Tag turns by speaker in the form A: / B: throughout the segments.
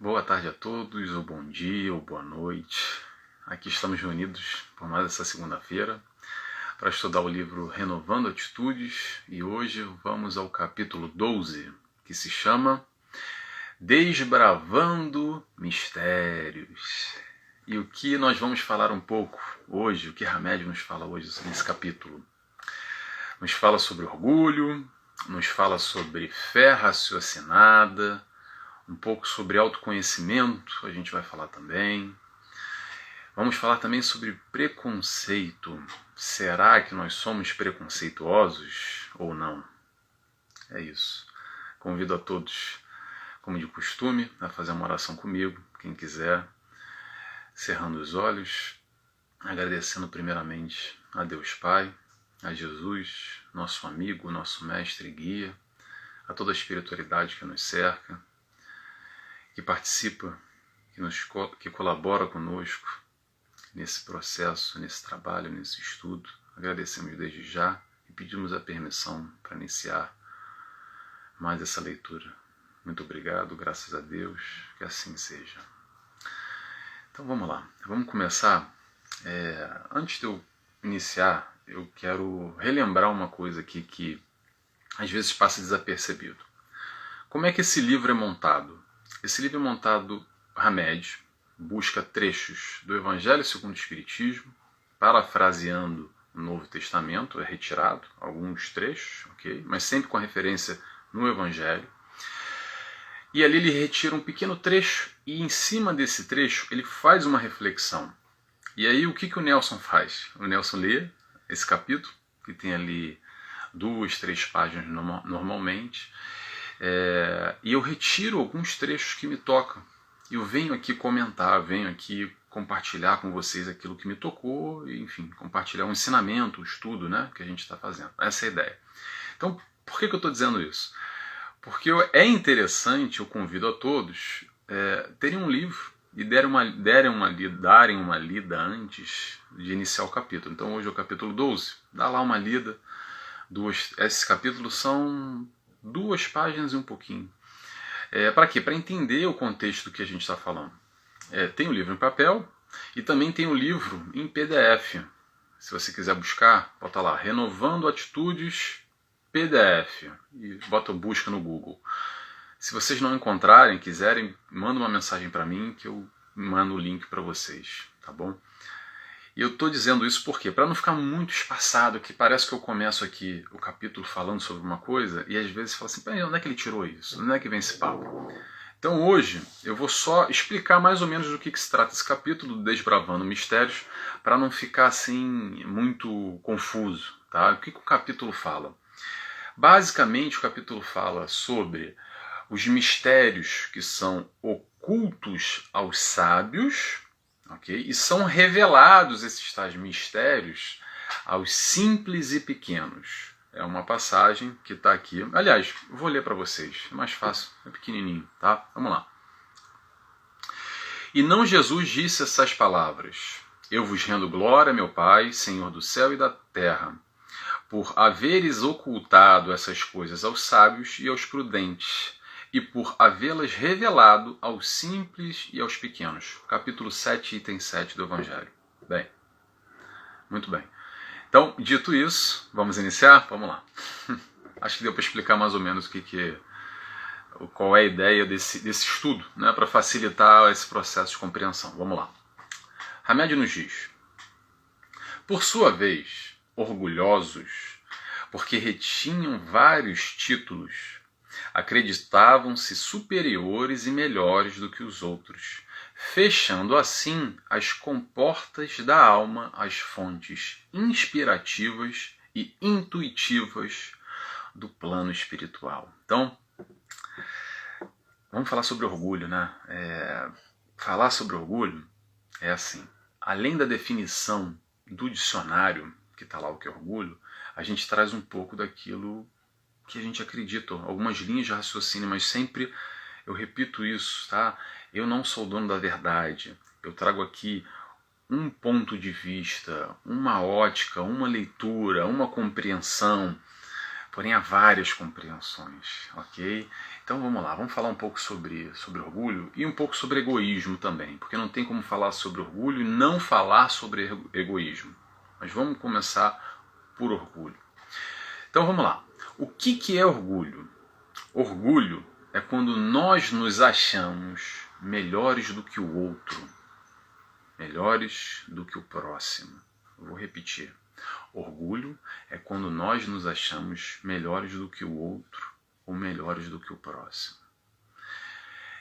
A: Boa tarde a todos, ou bom dia, ou boa noite. Aqui estamos reunidos por mais essa segunda-feira para estudar o livro Renovando Atitudes e hoje vamos ao capítulo 12, que se chama Desbravando Mistérios. E o que nós vamos falar um pouco hoje, o que Hamed nos fala hoje nesse capítulo? Nos fala sobre orgulho, nos fala sobre fé raciocinada, um pouco sobre autoconhecimento, a gente vai falar também. Vamos falar também sobre preconceito. Será que nós somos preconceituosos ou não? É isso. Convido a todos, como de costume, a fazer uma oração comigo. Quem quiser, cerrando os olhos, agradecendo primeiramente a Deus Pai, a Jesus, nosso amigo, nosso mestre e guia, a toda a espiritualidade que nos cerca, que participa, que colabora conosco nesse processo, nesse trabalho, nesse estudo. Agradecemos desde já e pedimos a permissão para iniciar mais essa leitura. Muito obrigado, graças a Deus, que assim seja. Então vamos lá, vamos começar. Antes de eu iniciar, eu quero relembrar uma coisa aqui que às vezes passa desapercebido. Como é que esse livro é montado? Esse livro é montado, Hamed busca trechos do Evangelho segundo o Espiritismo, parafraseando o Novo Testamento, é retirado alguns trechos, ok? Mas sempre com referência no Evangelho. E ali ele retira um pequeno trecho e em cima desse trecho ele faz uma reflexão. E aí o que o Nelson faz? O Nelson lê esse capítulo, que tem ali 2, 3 páginas normalmente, e eu retiro alguns trechos que me tocam. Eu venho aqui comentar, venho aqui compartilhar com vocês aquilo que me tocou, e, enfim, compartilhar um ensinamento, um estudo, né, que a gente está fazendo. Essa é a ideia. Então, por que eu estou dizendo isso? Porque é interessante, eu convido a todos terem um livro e darem uma lida antes de iniciar o capítulo. Então hoje é o capítulo 12, dá lá uma lida. Esses capítulos são 2 páginas e um pouquinho. Para quê? Para entender o contexto do que a gente está falando. Tem o livro em papel e também tem o livro em PDF. Se você quiser buscar, bota lá, Renovando Atitudes PDF e bota busca no Google. Se vocês não encontrarem, quiserem, manda uma mensagem para mim que eu mando o link para vocês, tá bom? E eu estou dizendo isso por quê? Para não ficar muito espaçado, que parece que eu começo aqui o capítulo falando sobre uma coisa e às vezes fala assim, onde é que ele tirou isso? Onde é que vem esse papo? Então hoje eu vou só explicar mais ou menos do que se trata esse capítulo do Desbravando Mistérios, para não ficar assim muito confuso, tá? O que o capítulo fala? Basicamente o capítulo fala sobre os mistérios que são ocultos aos sábios, okay? E são revelados esses tais mistérios aos simples e pequenos. É uma passagem que está aqui. Aliás, vou ler para vocês. É mais fácil, é pequenininho, tá? Vamos lá. E não Jesus disse essas palavras: Eu vos rendo glória, meu Pai, Senhor do céu e da terra, por haveres ocultado essas coisas aos sábios e aos prudentes, e por havê-las revelado aos simples e aos pequenos. Capítulo 7, item 7 do Evangelho. Bem, muito bem. Então, dito isso, vamos iniciar? Vamos lá. Acho que deu para explicar mais ou menos qual é a ideia desse estudo, né, para facilitar esse processo de compreensão. Vamos lá. Hamed nos diz: Por sua vez, orgulhosos, porque retinham vários títulos, acreditavam-se superiores e melhores do que os outros, fechando assim as comportas da alma às fontes inspirativas e intuitivas do plano espiritual. Então, vamos falar sobre orgulho, né? Falar sobre orgulho é assim, além da definição do dicionário, que está lá o que é orgulho, a gente traz um pouco daquilo que a gente acredita, algumas linhas de raciocínio, mas sempre eu repito isso, tá? Eu não sou dono da verdade, eu trago aqui um ponto de vista, uma ótica, uma leitura, uma compreensão, porém há várias compreensões, ok? Então vamos lá, vamos falar um pouco sobre orgulho e um pouco sobre egoísmo também, porque não tem como falar sobre orgulho e não falar sobre egoísmo. Mas vamos começar por orgulho. Então vamos lá. O que é orgulho? Orgulho é quando nós nos achamos melhores do que o outro, melhores do que o próximo. Eu vou repetir. Orgulho é quando nós nos achamos melhores do que o outro ou melhores do que o próximo.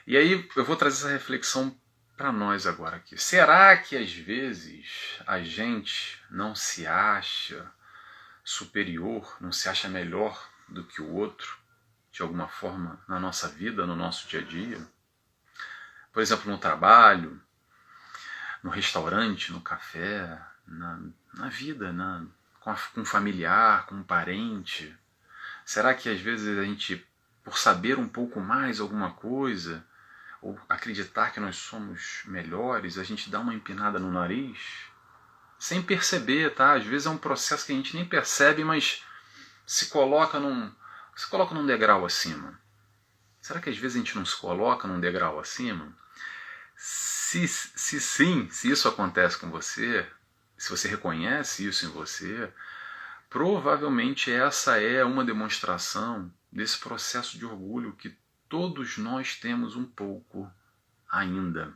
A: E aí eu vou trazer essa reflexão para nós agora aqui. Será que às vezes a gente não se acha superior, não se acha melhor do que o outro, de alguma forma, na nossa vida, no nosso dia a dia? Por exemplo, no trabalho, no restaurante, no café, na vida, com um familiar, com um parente. Será que às vezes a gente, por saber um pouco mais alguma coisa, ou acreditar que nós somos melhores, a gente dá uma empinada no nariz? Sem perceber, tá? Às vezes é um processo que a gente nem percebe, mas se coloca num degrau acima. Será que às vezes a gente não se coloca num degrau acima? Se sim, se isso acontece com você, se você reconhece isso em você, provavelmente essa é uma demonstração desse processo de orgulho que todos nós temos um pouco ainda.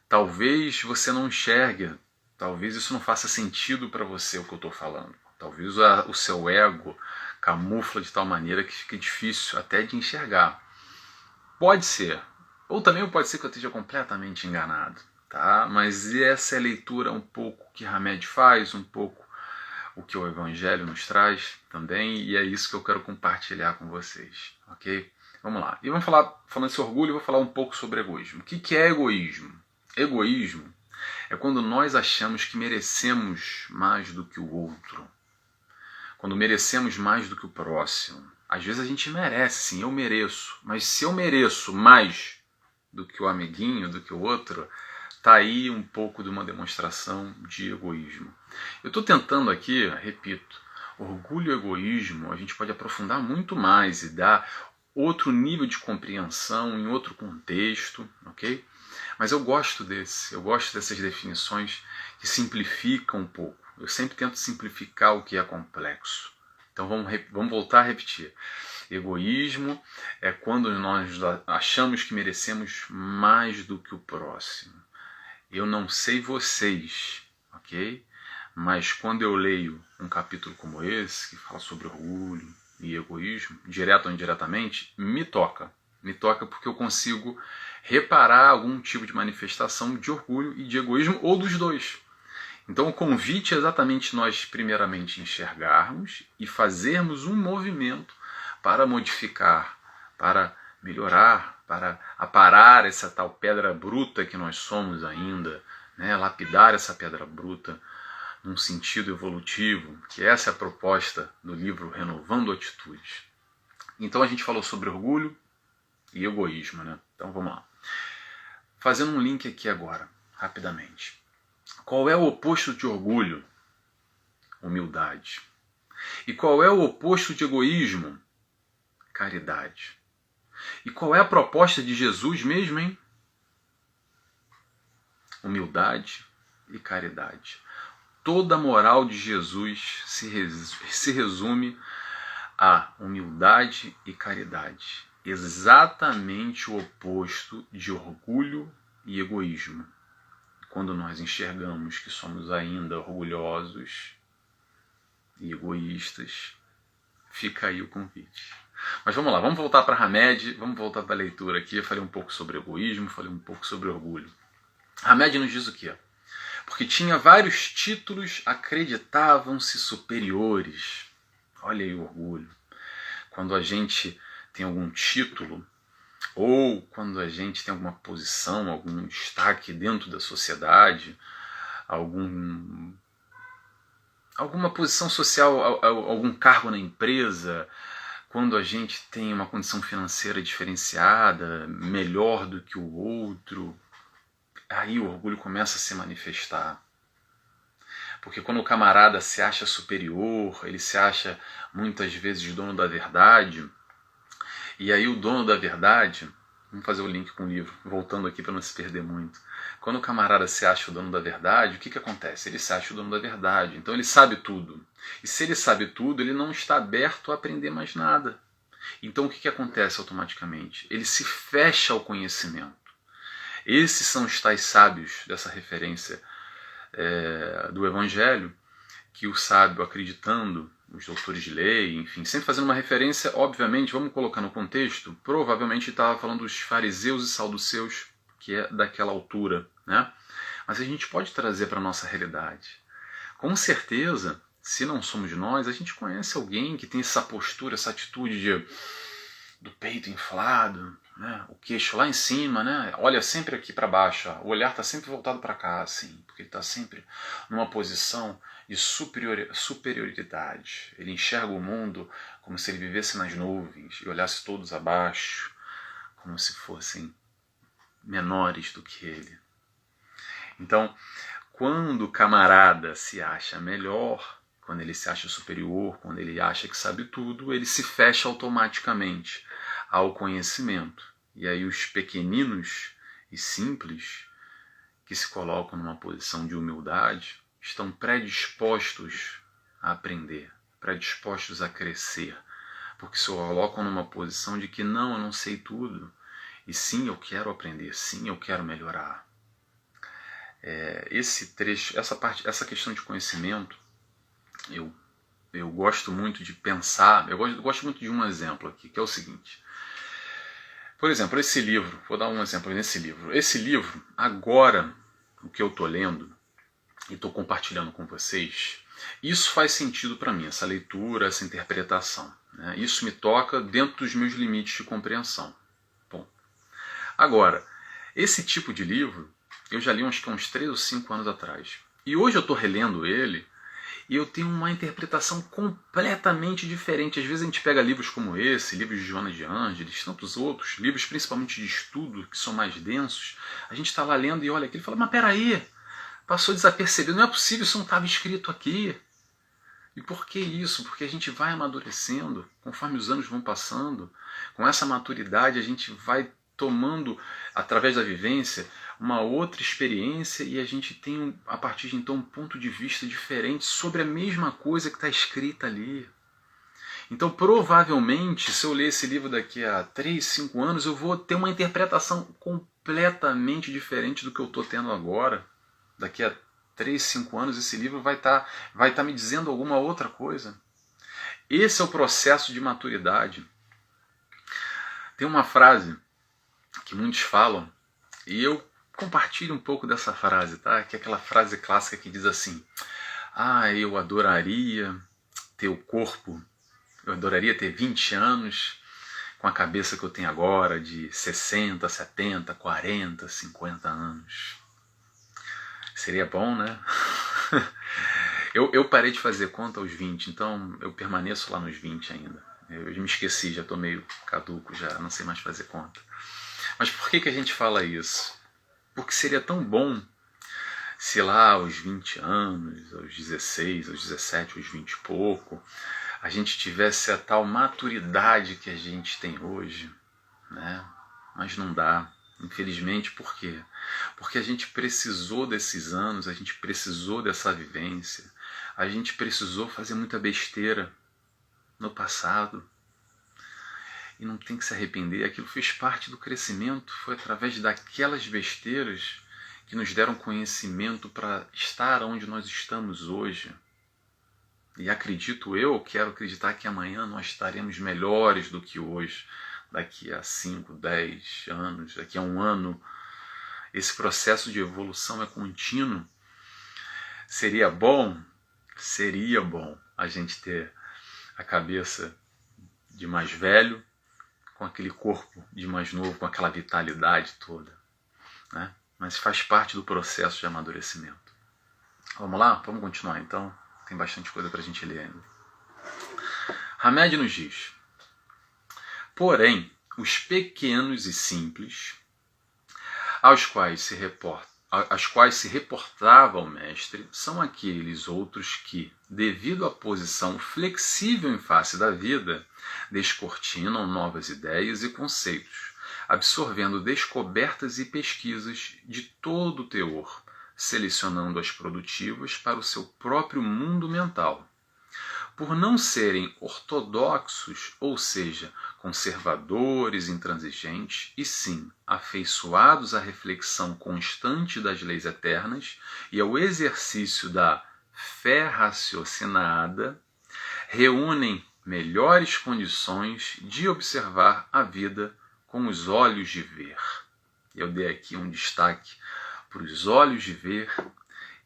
A: Talvez você não enxergue, talvez isso não faça sentido para você o que eu estou falando. Talvez o seu ego camufla de tal maneira que fica difícil até de enxergar. Pode ser. Ou também pode ser que eu esteja completamente enganado. Tá? Mas essa é a leitura um pouco que Hamed faz, um pouco o que o Evangelho nos traz também, e é isso que eu quero compartilhar com vocês. Ok? Vamos lá. E vamos falando desse orgulho, eu vou falar um pouco sobre egoísmo. O que é egoísmo? Egoísmo é quando nós achamos que merecemos mais do que o outro. Quando merecemos mais do que o próximo. Às vezes a gente merece, sim, eu mereço. Mas se eu mereço mais do que o amiguinho, do que o outro, está aí um pouco de uma demonstração de egoísmo. Eu estou tentando aqui, repito, orgulho e egoísmo, a gente pode aprofundar muito mais e dar outro nível de compreensão em outro contexto, ok? Mas eu gosto dessas definições que simplificam um pouco. Eu sempre tento simplificar o que é complexo. Então vamos voltar a repetir. Egoísmo é quando nós achamos que merecemos mais do que o próximo. Eu não sei vocês, ok? Mas quando eu leio um capítulo como esse, que fala sobre orgulho e egoísmo, direto ou indiretamente, me toca. Me toca porque eu consigo reparar algum tipo de manifestação de orgulho e de egoísmo, ou dos dois. Então o convite é exatamente nós, primeiramente, enxergarmos e fazermos um movimento para modificar, para melhorar, para aparar essa tal pedra bruta que nós somos ainda, né? Lapidar essa pedra bruta num sentido evolutivo, que essa é a proposta do livro Renovando Atitudes. Então a gente falou sobre orgulho e egoísmo, né? Então vamos lá. Fazendo um link aqui agora, rapidamente. Qual é o oposto de orgulho? Humildade. E qual é o oposto de egoísmo? Caridade. E qual é a proposta de Jesus mesmo, hein? Humildade e caridade. Toda a moral de Jesus se resume a humildade e caridade. Exatamente o oposto de orgulho e egoísmo. Quando nós enxergamos que somos ainda orgulhosos e egoístas, fica aí o convite. Mas vamos lá, vamos voltar para Hamed, vamos voltar para a leitura aqui. Eu falei um pouco sobre egoísmo, falei um pouco sobre orgulho. Hamed nos diz o quê? Porque tinha vários títulos, acreditavam-se superiores. Olha aí o orgulho. Quando a gente tem algum título, ou quando a gente tem alguma posição, algum destaque dentro da sociedade, alguma posição social, algum cargo na empresa, quando a gente tem uma condição financeira diferenciada, melhor do que o outro, aí o orgulho começa a se manifestar. Porque quando o camarada se acha superior, ele se acha muitas vezes dono da verdade, e aí o dono da verdade, vamos fazer o link com o livro, voltando aqui para não se perder muito. Quando o camarada se acha o dono da verdade, o que acontece? Ele se acha o dono da verdade, então ele sabe tudo. E se ele sabe tudo, ele não está aberto a aprender mais nada. Então o que acontece automaticamente? Ele se fecha ao conhecimento. Esses são os tais sábios dessa referência do Evangelho, que o sábio acreditando, os doutores de lei, enfim, sempre fazendo uma referência, obviamente, vamos colocar no contexto, provavelmente estava falando dos fariseus e saduceus, que é daquela altura, né? Mas a gente pode trazer para a nossa realidade. Com certeza, se não somos nós, a gente conhece alguém que tem essa postura, essa atitude do peito inflado, né? O queixo lá em cima, né? Olha sempre aqui para baixo, ó. O olhar está sempre voltado para cá, assim, porque ele está sempre numa posição de superioridade. Ele enxerga o mundo como se ele vivesse nas nuvens e olhasse todos abaixo, como se fossem menores do que ele. Então, quando o camarada se acha melhor, quando ele se acha superior, quando ele acha que sabe tudo, ele se fecha automaticamente ao conhecimento. E aí os pequeninos e simples, que se colocam numa posição de humildade, estão predispostos a aprender, predispostos a crescer, porque se colocam numa posição de que não, eu não sei tudo, e sim, eu quero aprender, sim, eu quero melhorar. Esse trecho, essa questão de conhecimento, eu gosto muito de pensar, eu gosto muito de um exemplo aqui, que é o seguinte. Por exemplo, esse livro, vou dar um exemplo nesse livro. Esse livro, agora, o que eu estou lendo, e estou compartilhando com vocês, isso faz sentido para mim, essa leitura, essa interpretação, né? Isso me toca dentro dos meus limites de compreensão. Bom, agora, esse tipo de livro, eu já li uns 3 ou 5 anos atrás. E hoje eu estou relendo ele, e eu tenho uma interpretação completamente diferente. Às vezes a gente pega livros como esse, livros de Joana de Ângeles, tantos outros, livros principalmente de estudo, que são mais densos, a gente está lá lendo e olha aquilo e fala, mas peraí, passou desapercebido, não é possível, isso não estava escrito aqui. E por que isso? Porque a gente vai amadurecendo, conforme os anos vão passando, com essa maturidade a gente vai tomando, através da vivência, uma outra experiência e a gente tem, a partir de então, um ponto de vista diferente sobre a mesma coisa que está escrita ali. Então, provavelmente, se eu ler esse livro daqui a 3, 5 anos, eu vou ter uma interpretação completamente diferente do que eu estou tendo agora. Daqui a 3, 5 anos, esse livro vai tá me dizendo alguma outra coisa. Esse é o processo de maturidade. Tem uma frase que muitos falam, e eu compartilho um pouco dessa frase, tá? Que é aquela frase clássica que diz assim, eu adoraria ter o corpo, eu adoraria ter 20 anos com a cabeça que eu tenho agora, de 60, 70, 40, 50 anos. Seria bom, né? Eu parei de fazer conta aos 20, então eu permaneço lá nos 20 ainda. Eu me esqueci, já estou meio caduco, já não sei mais fazer conta. Mas por que a gente fala isso? Porque seria tão bom se lá aos 20 anos, aos 16, aos 17, aos 20 e pouco, a gente tivesse a tal maturidade que a gente tem hoje, né? Mas não dá. Infelizmente, por quê? Porque a gente precisou desses anos, a gente precisou dessa vivência, a gente precisou fazer muita besteira no passado. E não tem que se arrepender, aquilo fez parte do crescimento, foi através daquelas besteiras que nos deram conhecimento para estar onde nós estamos hoje. E quero acreditar que amanhã nós estaremos melhores do que hoje. Daqui a 5, 10 anos, daqui a 1 ano, esse processo de evolução é contínuo. Seria bom a gente ter a cabeça de mais velho, com aquele corpo de mais novo, com aquela vitalidade toda, né? Mas faz parte do processo de amadurecimento. Vamos lá? Vamos continuar então? Tem bastante coisa para a gente ler ainda. Hamed nos diz, porém, os pequenos e simples, aos quais às quais se reportava o mestre são aqueles outros que, devido à posição flexível em face da vida, descortinam novas ideias e conceitos, absorvendo descobertas e pesquisas de todo o teor, selecionando as produtivas para o seu próprio mundo mental. Por não serem ortodoxos, ou seja, conservadores, intransigentes, e sim afeiçoados à reflexão constante das leis eternas e ao exercício da fé raciocinada, reúnem melhores condições de observar a vida com os olhos de ver. Eu dei aqui um destaque para os olhos de ver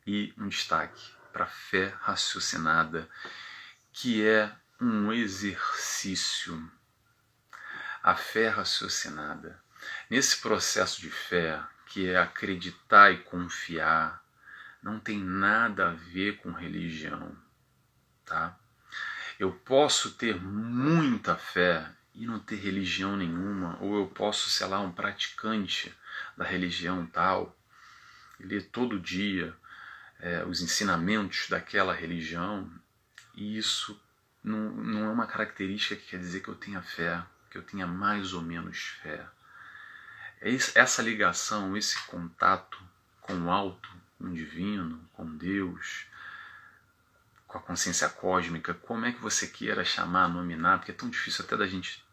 A: e um destaque para a fé raciocinada, que é um exercício. A fé raciocinada. Nesse processo de fé, que é acreditar e confiar, não tem nada a ver com religião, tá? Eu posso ter muita fé e não ter religião nenhuma, ou eu posso, sei lá, um praticante da religião tal, e ler todo dia os ensinamentos daquela religião, e isso não é uma característica que quer dizer que eu tenha fé, que eu tenha mais ou menos fé. Essa ligação, esse contato com o alto, com o divino, com Deus, com a consciência cósmica, como é que você queira chamar, nominar, porque é tão difícil até da gente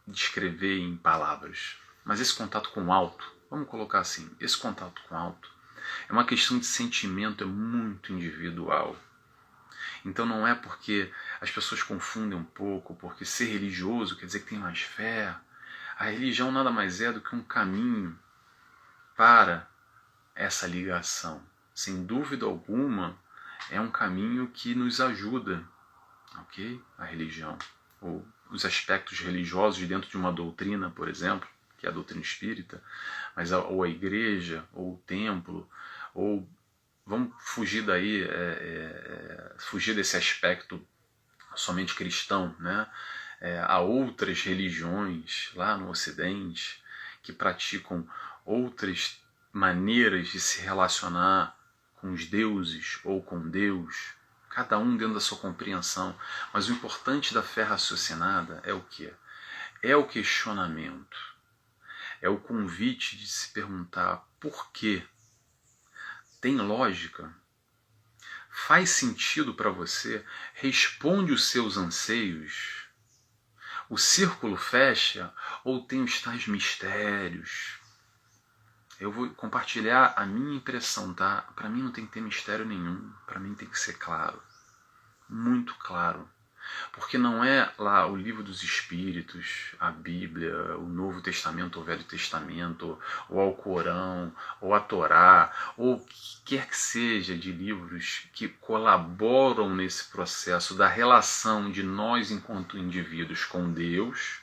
A: descrever em palavras. Mas esse contato com o alto, vamos colocar assim, esse contato com o alto é uma questão de sentimento, é muito individual. Então não é porque as pessoas confundem um pouco, porque ser religioso quer dizer que tem mais fé. A religião nada mais é do que um caminho para essa ligação. Sem dúvida alguma, é um caminho que nos ajuda, ok? A religião, ou os aspectos religiosos dentro de uma doutrina, por exemplo, que é a doutrina espírita, mas ou a igreja, ou o templo, ou vamos fugir daí, fugir desse aspecto somente cristão, né? Há outras religiões lá no Ocidente que praticam outras maneiras de se relacionar com os deuses ou com Deus, cada um dentro da sua compreensão. Mas o importante da fé raciocinada é o quê? É o questionamento, é o convite de se perguntar por quê. Tem lógica? Faz sentido para você? Responde os seus anseios? O círculo fecha ou tem os tais mistérios? Eu vou compartilhar a minha impressão, tá? Para mim não tem que ter mistério nenhum, para mim tem que ser claro, muito claro. Porque não é lá o livro dos Espíritos, a Bíblia, o Novo Testamento, o Velho Testamento, ou o Alcorão, ou a Torá, ou o que quer que seja de livros que colaboram nesse processo da relação de nós enquanto indivíduos com Deus.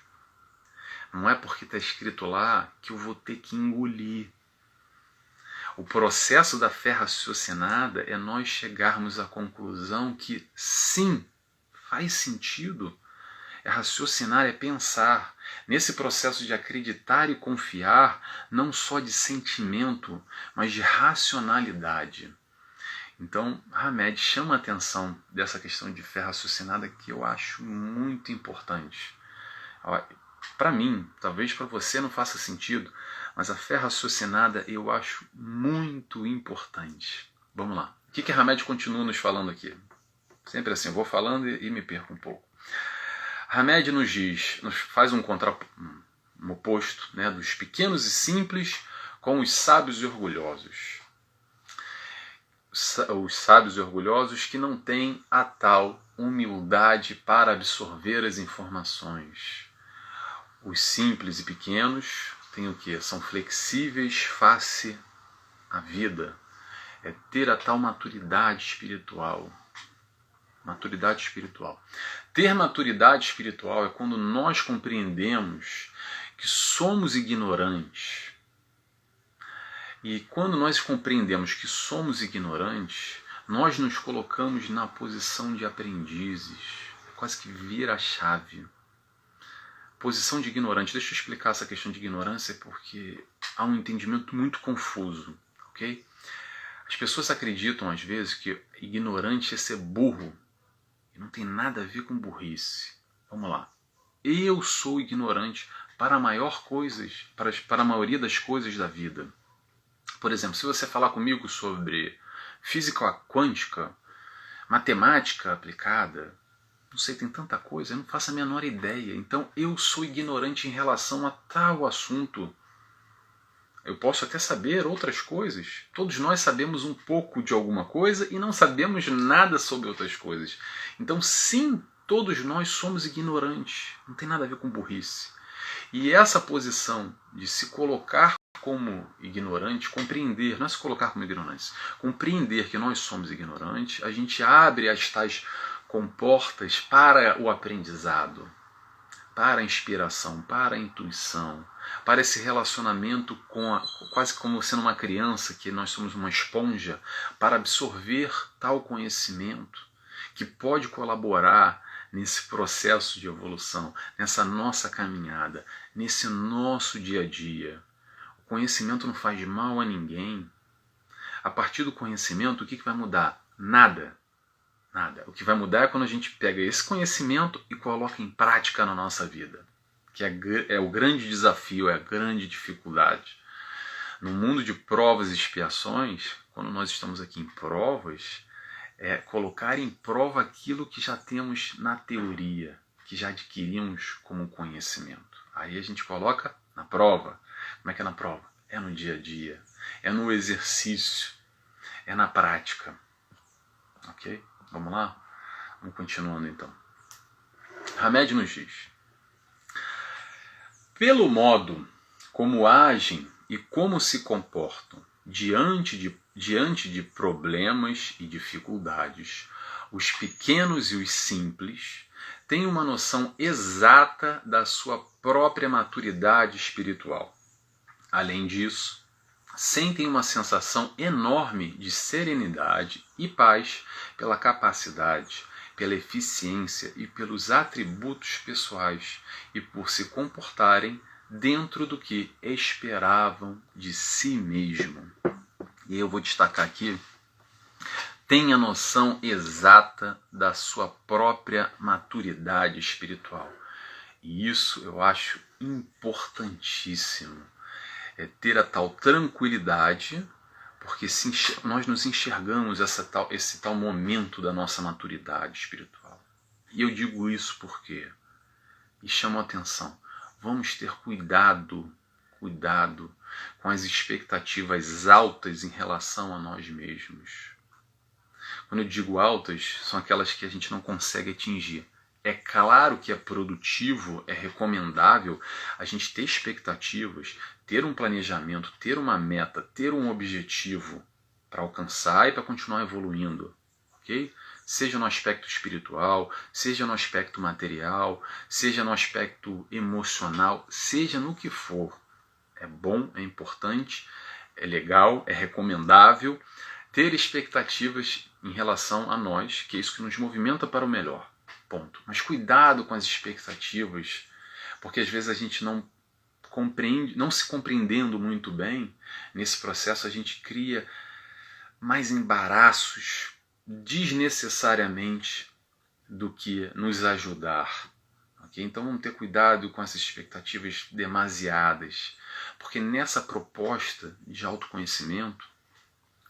A: Não é porque está escrito lá que eu vou ter que engolir. O processo da fé raciocinada é nós chegarmos à conclusão que sim, faz sentido. É raciocinar, é pensar. Nesse processo de acreditar e confiar, não só de sentimento, mas de racionalidade. Então, Hamed chama a atenção dessa questão de fé raciocinada que eu acho muito importante. Para mim, talvez para você não faça sentido, mas a fé raciocinada eu acho muito importante. Vamos lá. O que Hamed continua nos falando aqui? Sempre assim, eu vou falando e me perco um pouco. Hamed nos faz um oposto, né, dos pequenos e simples com os sábios e orgulhosos. Os sábios e orgulhosos que não têm a tal humildade para absorver as informações. Os simples e pequenos têm o quê? São flexíveis face à vida. É ter a tal maturidade espiritual. Maturidade espiritual. Ter maturidade espiritual é quando nós compreendemos que somos ignorantes. E quando nós compreendemos que somos ignorantes, nós nos colocamos na posição de aprendizes. Quase que vira a chave. Posição de ignorante. Deixa eu explicar essa questão de ignorância porque há um entendimento muito confuso, ok? As pessoas acreditam, às vezes, que ignorante é ser burro. E não tem nada a ver com burrice. Vamos lá. Eu sou ignorante para para a maioria das coisas da vida. Por exemplo, se você falar comigo sobre física quântica, matemática aplicada, não sei, tem tanta coisa, eu não faço a menor ideia. Então eu sou ignorante em relação a tal assunto. Eu posso até saber outras coisas. Todos nós sabemos um pouco de alguma coisa e não sabemos nada sobre outras coisas. Então, sim, todos nós somos ignorantes. Não tem nada a ver com burrice. E essa posição de se colocar como ignorante, compreender, não é se colocar como ignorantes, compreender que nós somos ignorantes, a gente abre as tais comportas para o aprendizado, para a inspiração, para a intuição, para esse relacionamento quase como sendo uma criança, que nós somos uma esponja, para absorver tal conhecimento que pode colaborar nesse processo de evolução, nessa nossa caminhada, nesse nosso dia a dia. O conhecimento não faz mal a ninguém. A partir do conhecimento, o que vai mudar? Nada. Nada. O que vai mudar é quando a gente pega esse conhecimento e coloca em prática na nossa vida, que é o grande desafio, é a grande dificuldade. No mundo de provas e expiações, quando nós estamos aqui em provas, é colocar em prova aquilo que já temos na teoria, que já adquirimos como conhecimento. Aí a gente coloca na prova. Como é que é na prova? É no dia a dia, é no exercício, é na prática. Ok? Vamos lá? Vamos continuando então. Hamed nos diz: pelo modo como agem e como se comportam diante de problemas e dificuldades, os pequenos e os simples têm uma noção exata da sua própria maturidade espiritual. Além disso, sentem uma sensação enorme de serenidade e paz pela capacidade, pela eficiência e pelos atributos pessoais e por se comportarem dentro do que esperavam de si mesmo. E eu vou destacar aqui: tenha noção exata da sua própria maturidade espiritual. E isso eu acho importantíssimo. É ter a tal tranquilidade, porque nós nos enxergamos esse tal momento da nossa maturidade espiritual. E eu digo isso porque, e chamo a atenção, vamos ter cuidado com as expectativas altas em relação a nós mesmos. Quando eu digo altas, são aquelas que a gente não consegue atingir. É claro que é produtivo, é recomendável a gente ter expectativas, ter um planejamento, ter uma meta, ter um objetivo para alcançar e para continuar evoluindo, ok? Seja no aspecto espiritual, seja no aspecto material, seja no aspecto emocional, seja no que for. É bom, é importante, é legal, é recomendável ter expectativas em relação a nós, que é isso que nos movimenta para o melhor. Ponto. Mas cuidado com as expectativas, porque às vezes a gente não compreende, não se compreendendo muito bem, nesse processo a gente cria mais embaraços desnecessariamente do que nos ajudar. Okay? Então vamos ter cuidado com essas expectativas demasiadas, porque nessa proposta de autoconhecimento,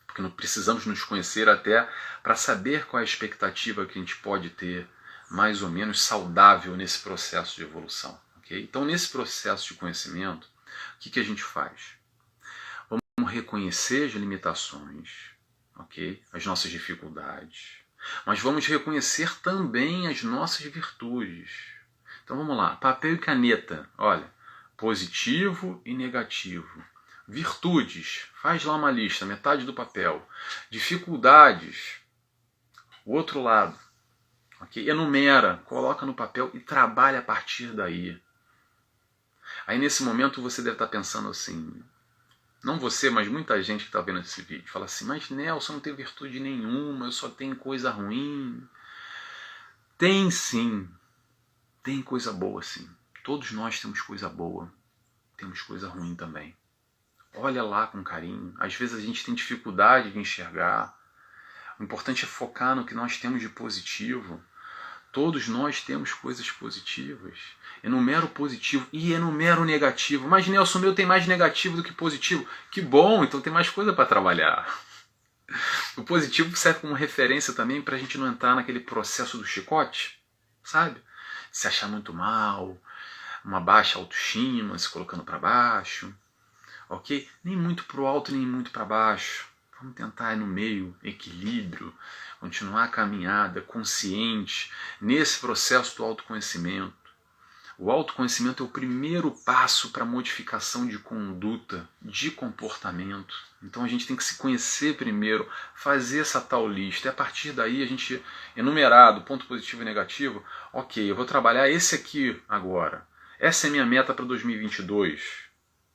A: porque não precisamos nos conhecer até para saber qual é a expectativa que a gente pode ter mais ou menos saudável nesse processo de evolução. Okay? Então, nesse processo de conhecimento, o que a gente faz? Vamos reconhecer as limitações, okay? As nossas dificuldades, mas vamos reconhecer também as nossas virtudes. Então vamos lá, papel e caneta, olha, positivo e negativo. Virtudes, faz lá uma lista, metade do papel. Dificuldades, o outro lado. Okay? Enumera, coloca no papel e trabalha a partir daí. Aí nesse momento você deve estar pensando assim, não você, mas muita gente que está vendo esse vídeo, fala assim, mas Nelson, não tem virtude nenhuma, eu só tenho coisa ruim. Tem sim, tem coisa boa sim. Todos nós temos coisa boa, temos coisa ruim também. olha lá com carinho. Às vezes a gente tem dificuldade de enxergar. O importante é focar no que nós temos de positivo. Todos nós temos coisas positivas. Enumera o positivo e enumera o negativo. Mas Nelson, meu tem mais negativo do que positivo. Que bom, então tem mais coisa para trabalhar. O positivo serve como referência também para a gente não entrar naquele processo do chicote, sabe? Se achar muito mal, uma baixa autoestima, se colocando para baixo, ok? Nem muito para o alto, nem muito para baixo. Vamos tentar ir no meio, equilíbrio, continuar a caminhada consciente nesse processo do autoconhecimento. O autoconhecimento é o primeiro passo para a modificação de conduta, de comportamento. Então a gente tem que se conhecer primeiro, fazer essa tal lista. E a partir daí a gente enumerado, ponto positivo e negativo, ok, eu vou trabalhar esse aqui agora. Essa é a minha meta para 2022.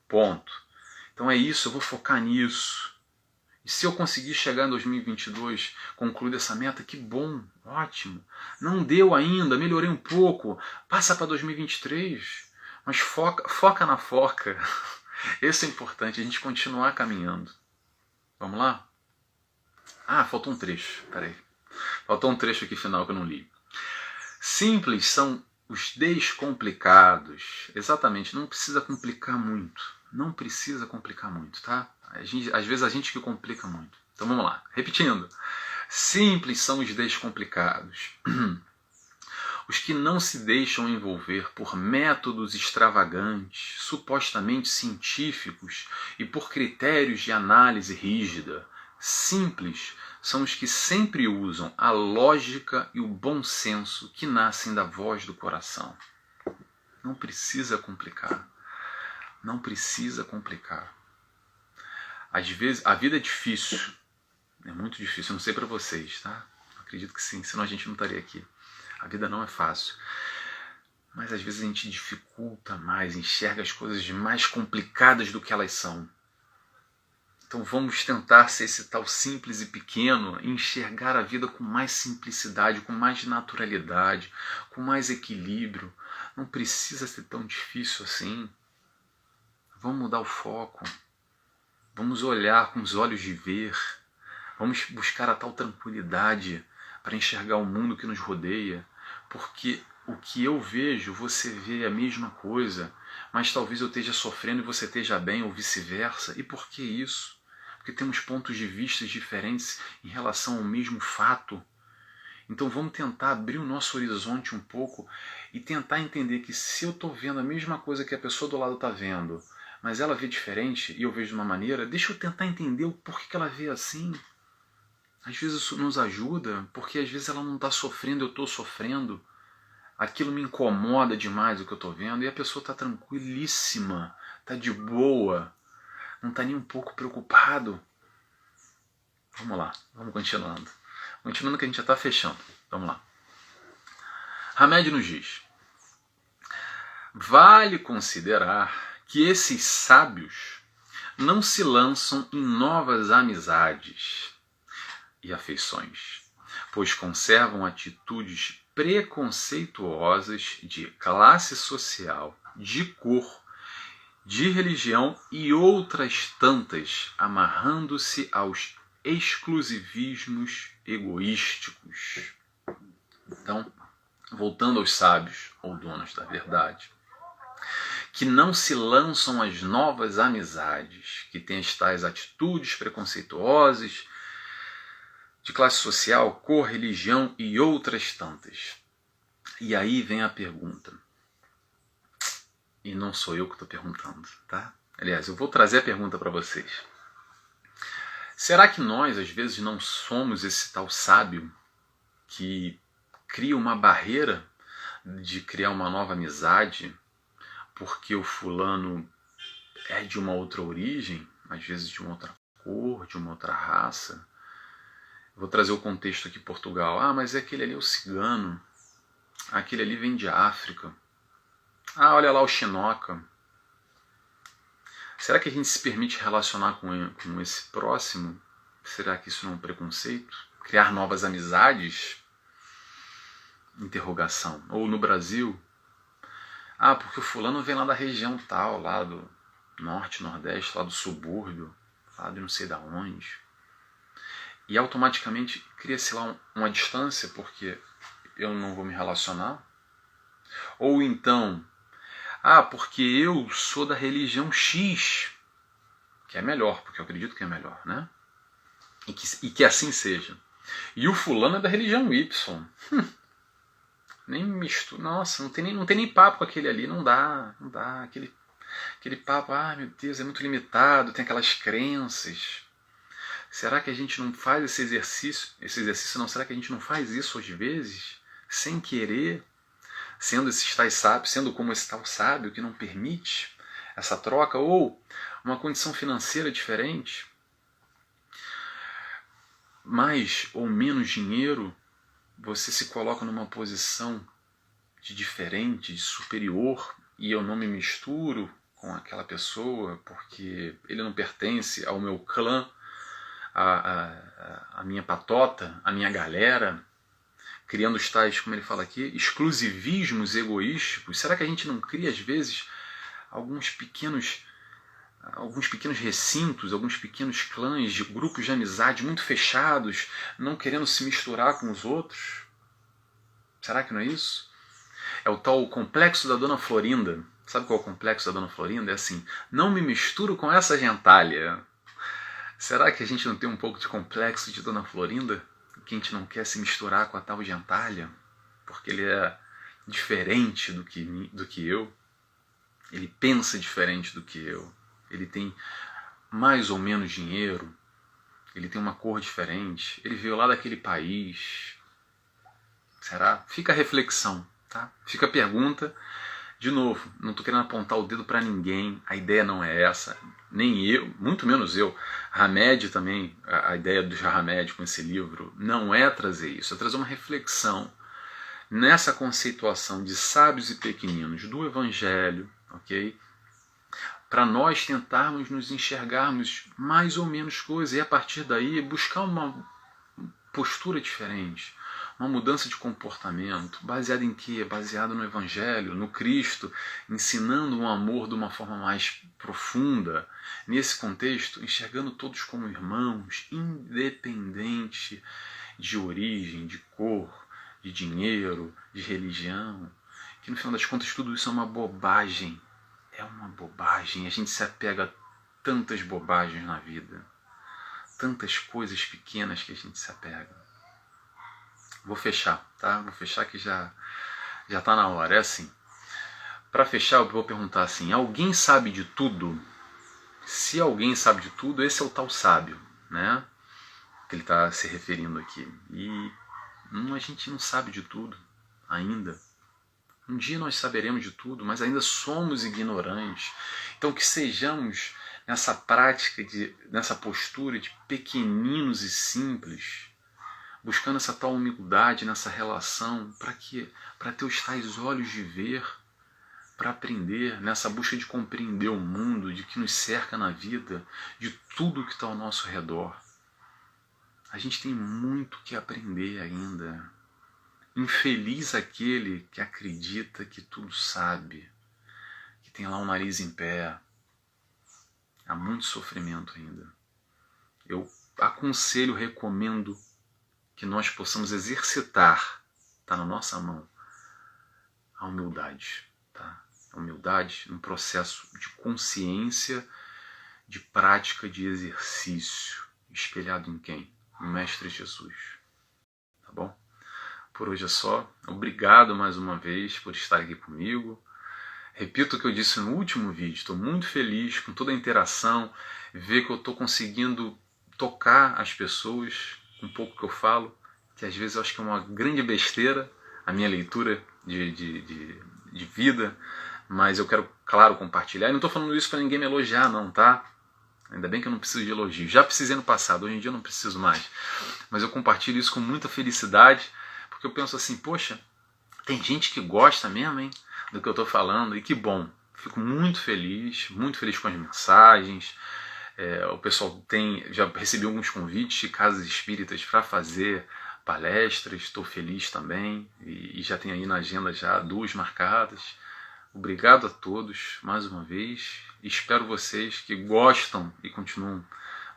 A: Ponto. Então é isso, eu vou focar nisso. E se eu conseguir chegar em 2022, concluir essa meta, que bom, ótimo. Não deu ainda, melhorei um pouco, passa para 2023, mas foca na foca. Isso é importante, a gente continuar caminhando. Vamos lá? Ah, faltou um trecho, peraí. Faltou um trecho aqui final que eu não li. Simples são os descomplicados. Exatamente, não precisa complicar muito. Não precisa complicar muito, tá? Às vezes a gente que complica muito. Então vamos lá, repetindo. Simples são os descomplicados. Os que não se deixam envolver por métodos extravagantes, supostamente científicos e por critérios de análise rígida. Simples são os que sempre usam a lógica e o bom senso que nascem da voz do coração. Não precisa complicar. Não precisa complicar. Às vezes, a vida é difícil. É muito difícil. Eu não sei para vocês, tá? Acredito que sim, senão a gente não estaria aqui. A vida não é fácil. Mas às vezes a gente dificulta mais, enxerga as coisas mais complicadas do que elas são. Então vamos tentar ser esse tal simples e pequeno e enxergar a vida com mais simplicidade, com mais naturalidade, com mais equilíbrio. Não precisa ser tão difícil assim. Vamos mudar o foco. Vamos olhar com os olhos de ver. Vamos buscar a tal tranquilidade para enxergar o mundo que nos rodeia. Porque o que eu vejo, você vê a mesma coisa, mas talvez eu esteja sofrendo e você esteja bem, ou vice-versa. E por que isso? Porque temos pontos de vista diferentes em relação ao mesmo fato. Então vamos tentar abrir o nosso horizonte um pouco e tentar entender que se eu estou vendo a mesma coisa que a pessoa do lado está vendo, mas ela vê diferente e eu vejo de uma maneira, deixa eu tentar entender o porquê que ela vê assim. Às vezes isso nos ajuda, porque às vezes ela não está sofrendo, eu estou sofrendo. Aquilo me incomoda demais o que eu estou vendo e a pessoa está tranquilíssima, está de boa, não está nem um pouco preocupado. Vamos lá, vamos continuando. Continuando que a gente já está fechando. Vamos lá. Hamed nos diz: vale considerar que esses sábios não se lançam em novas amizades e afeições, pois conservam atitudes preconceituosas de classe social, de cor, de religião e outras tantas, amarrando-se aos exclusivismos egoísticos. Então, voltando aos sábios, ou donos da verdade, que não se lançam às novas amizades, que têm as tais atitudes preconceituosas de classe social, cor, religião e outras tantas. E aí vem a pergunta. E não sou eu que estou perguntando, tá? Aliás, eu vou trazer a pergunta para vocês. Será que nós, às vezes, não somos esse tal sábio que cria uma barreira de criar uma nova amizade porque o fulano é de uma outra origem, às vezes de uma outra cor, de uma outra raça? Vou trazer o contexto aqui, Portugal. Ah, mas aquele ali é o cigano. Aquele ali vem de África. Ah, olha lá o Xinoca. Será que a gente se permite relacionar com esse próximo? Será que isso não é um preconceito? Criar novas amizades? Interrogação. Ou no Brasil? Ah, porque o fulano vem lá da região tal, lá do norte, nordeste, lá do subúrbio, lá de não sei da onde. E automaticamente cria-se lá uma distância, porque eu não vou me relacionar. Ou então, porque eu sou da religião X, que é melhor, porque eu acredito que é melhor, né? E que assim seja. E o fulano é da religião Y. Nem misto. Nossa, não tem nem papo com aquele ali, não dá. Aquele papo, meu Deus, é muito limitado, tem aquelas crenças. Será que a gente não faz esse exercício não, será que a gente não faz isso às vezes, sem querer, sendo esses tais sábios, sendo como esse tal sábio que não permite essa troca, ou uma condição financeira diferente, mais ou menos dinheiro, você se coloca numa posição de diferente, de superior, e eu não me misturo com aquela pessoa porque ele não pertence ao meu clã, a minha patota, a minha galera, criando os tais, como ele fala aqui, exclusivismos egoísticos. Será que a gente não cria, às vezes, alguns pequenos recintos, alguns pequenos clãs, de grupos de amizade muito fechados, não querendo se misturar com os outros? Será que não é isso? É o tal complexo da Dona Florinda. Sabe qual é o complexo da Dona Florinda? É assim, não me misturo com essa gentalha. Será que a gente não tem um pouco de complexo de Dona Florinda? Que a gente não quer se misturar com a tal gentalha? Porque ele é diferente do que eu. Ele pensa diferente do que eu. Ele tem mais ou menos dinheiro. Ele tem uma cor diferente. Ele veio lá daquele país. Será? Fica a reflexão, tá? Fica a pergunta. De novo, não estou querendo apontar o dedo para ninguém. A ideia não é essa. Nem eu, muito menos eu. Hamed também, a ideia do Hamed com esse livro, não é trazer isso. É trazer uma reflexão nessa conceituação de sábios e pequeninos do Evangelho, ok? Para nós tentarmos nos enxergarmos mais ou menos coisas e a partir daí buscar uma postura diferente, uma mudança de comportamento, baseado em quê? Baseado no Evangelho, no Cristo, ensinando um amor de uma forma mais profunda. Nesse contexto, enxergando todos como irmãos, independente de origem, de cor, de dinheiro, de religião, que no final das contas tudo isso é uma bobagem. É uma bobagem. A gente se apega a tantas bobagens na vida, tantas coisas pequenas que a gente se apega. Vou fechar, tá? Vou fechar que já está na hora. É assim. Para fechar, eu vou perguntar assim: alguém sabe de tudo? Se alguém sabe de tudo, esse é o tal sábio, né? Que ele está se referindo aqui. E a gente não sabe de tudo ainda. Um dia nós saberemos de tudo, mas ainda somos ignorantes. Então que sejamos nessa prática, nessa postura de pequeninos e simples, buscando essa tal humildade nessa relação, para ter os tais olhos de ver, para aprender, nessa busca de compreender o mundo, de que nos cerca na vida, de tudo que está ao nosso redor. A gente tem muito que aprender ainda. Infeliz aquele que acredita que tudo sabe, que tem lá o nariz em pé. Há muito sofrimento ainda. Eu aconselho, recomendo que nós possamos exercitar, está na nossa mão, a humildade. Tá? A humildade num processo de consciência, de prática, de exercício, espelhado em quem? No Mestre Jesus. Tá bom? Por hoje é só. Obrigado mais uma vez por estar aqui comigo. Repito o que eu disse no último vídeo. Estou muito feliz com toda a interação, ver que eu estou conseguindo tocar as pessoas com um pouco que eu falo, que às vezes eu acho que é uma grande besteira a minha leitura de vida, mas eu quero, claro, compartilhar. E não estou falando isso para ninguém me elogiar, não, tá? Ainda bem que eu não preciso de elogio. Já precisei no passado, hoje em dia eu não preciso mais. Mas eu compartilho isso com muita felicidade, porque eu penso assim, poxa, tem gente que gosta mesmo, hein, do que eu estou falando, e que bom. Fico muito feliz com as mensagens. O pessoal já recebi alguns convites de casas espíritas para fazer palestras, estou feliz também, e já tem aí na agenda já 2 marcadas, Obrigado a todos mais uma vez. Espero vocês que gostam e continuam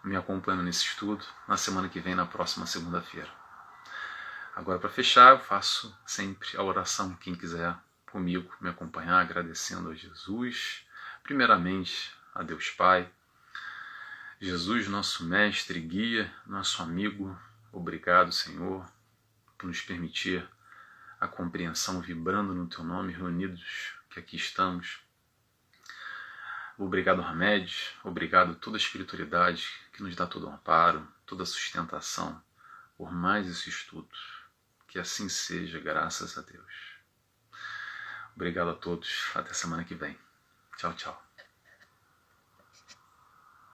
A: me acompanhando nesse estudo na semana que vem, na próxima segunda-feira. Agora, para fechar, eu faço sempre a oração. Quem quiser comigo me acompanhar, agradecendo a Jesus, primeiramente a Deus Pai. Jesus, nosso mestre e guia, nosso amigo, obrigado, Senhor, por nos permitir a compreensão vibrando no Teu nome, reunidos que aqui estamos. Obrigado, Hamed, obrigado a toda a espiritualidade que nos dá todo o amparo, toda a sustentação por mais esse estudo. Que assim seja, graças a Deus. Obrigado a todos, até semana que vem. Tchau, tchau.